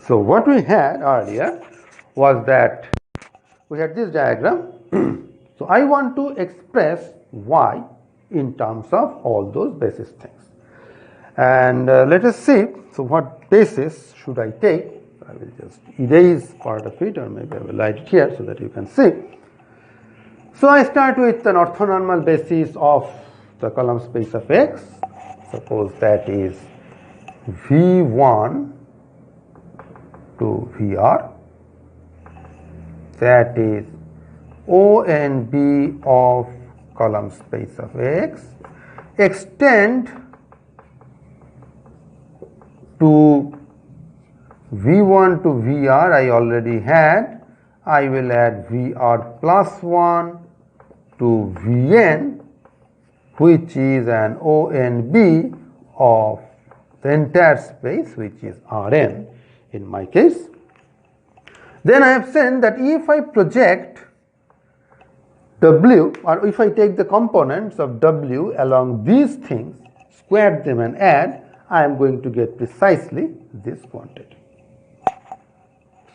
So what we had earlier was that we had this diagram. So I want to express y in terms of all those basis things. And let us see, so what basis should I take? I will just erase part of it, or maybe I will write it here so that you can see. So I start with an orthonormal basis of the column space of X. Suppose that is V1 to Vr. That is O and B of column space of X. Extend to V1 to Vr I already had. I will add Vr plus 1 to Vn, which is an O and B of the entire space, which is Rn in my case. Then I have said that if I project W, or if I take the components of W along these things, square them and add, I am going to get precisely this quantity.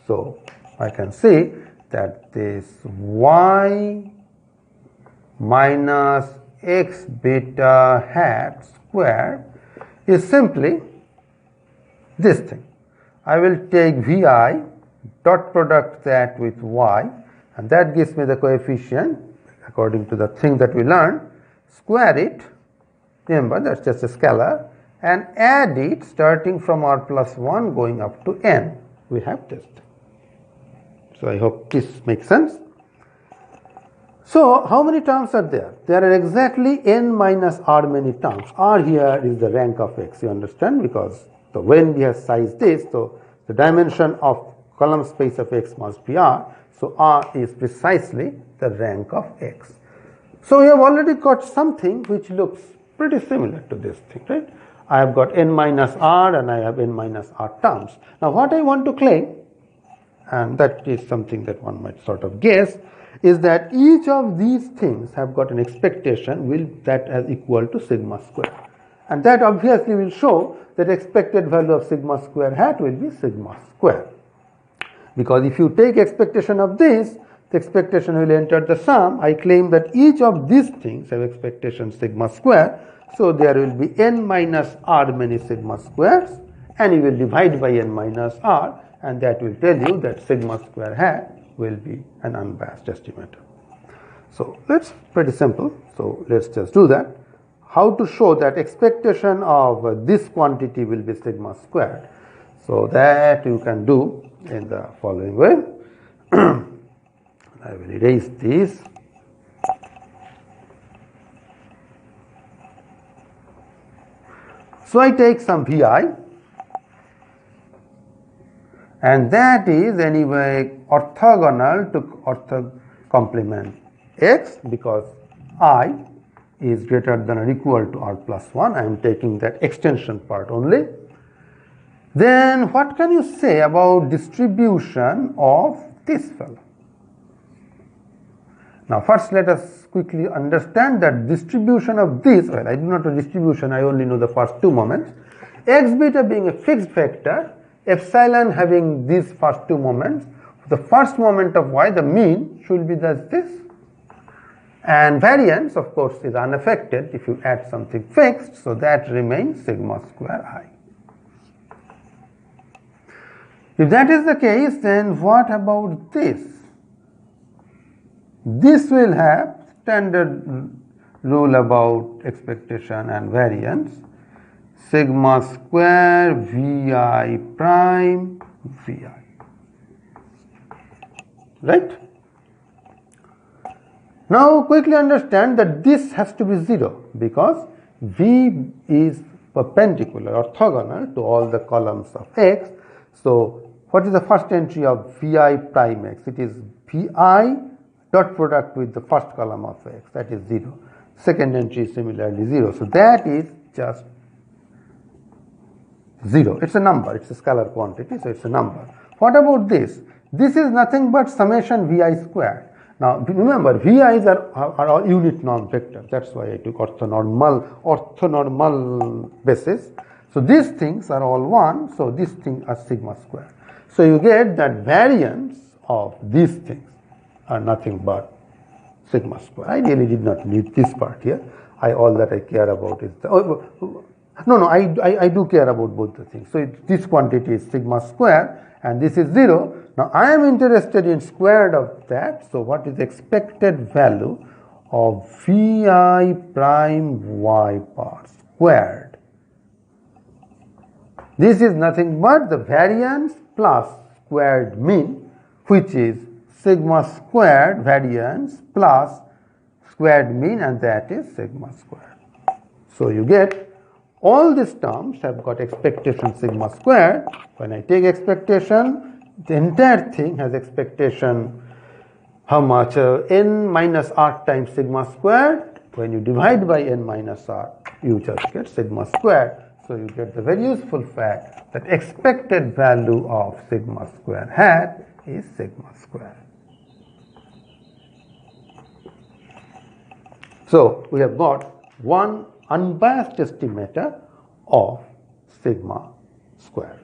So I can say that this y minus x beta hat square is simply this thing. I will take Vi, dot product that with y, and that gives me the coefficient according to the thing that we learned. Square it, remember that's just a scalar, and add it starting from r plus 1 going up to n. We have this. So I hope this makes sense. So how many terms are there? There are exactly n minus r many terms. R here is the rank of X, you understand, because when we have size this, so the dimension of column space of X must be R. So R is precisely the rank of X. So we have already got something which looks pretty similar to this thing, right? I have got n minus r and I have n minus r terms. Now what I want to claim, and that is something that one might sort of guess, is that each of these things have got an expectation that is equal to sigma square. And that obviously will show that expected value of sigma square hat will be sigma square. Because if you take expectation of this, the expectation will enter the sum. I claim that each of these things have expectation sigma square. So there will be n minus r many sigma squares, and you will divide by n minus r, and that will tell you that sigma square hat will be an unbiased estimator. So that's pretty simple. So let's just do that. How to show that expectation of this quantity will be sigma squared? So that you can do in the following way. I will erase these. So I take some Vi, and that is anyway orthogonal to ortho complement X, because I is greater than or equal to r plus 1. I am taking that extension part only. Then what can you say about distribution of this fellow? Now first let us quickly understand that distribution of this, well, I do not know distribution, I only know the first two moments. X beta being a fixed vector, epsilon having these first two moments, the first moment of y, the mean should be thus this. And variance, of course, is unaffected if you add something fixed, so that remains sigma square I. If that is the case, then what about this? This will have standard rule about expectation and variance. Sigma square Vi prime Vi. Right? Now quickly understand that this has to be 0 because V is perpendicular, orthogonal to all the columns of X. So what is the first entry of Vi prime X? It is Vi dot product with the first column of X, that is 0. Second entry is similarly 0. So that is just 0. It's a number, it's a scalar quantity, so it's a number. What about this? This is nothing but summation Vi squared. Now remember, VI's are all unit norm vectors. That's why I took orthonormal basis. So these things are all 1, so these things are sigma square. So you get that variance of these things are nothing but sigma square. I really did not need this part here. All that I care about is the, I do care about both the things. So this quantity is sigma square and this is 0. Now I am interested in square root of that. So what is expected value of Vi prime y bar squared? This is nothing but the variance plus squared mean, which is sigma squared variance plus squared mean, and that is sigma squared. So you get all these terms have got expectation sigma squared. When I take expectation, the entire thing has expectation how much? N minus r times sigma squared. When you divide by n minus r, you just get sigma squared. So you get the very useful fact that expected value of sigma square hat is sigma square. So we have got one unbiased estimator of sigma square.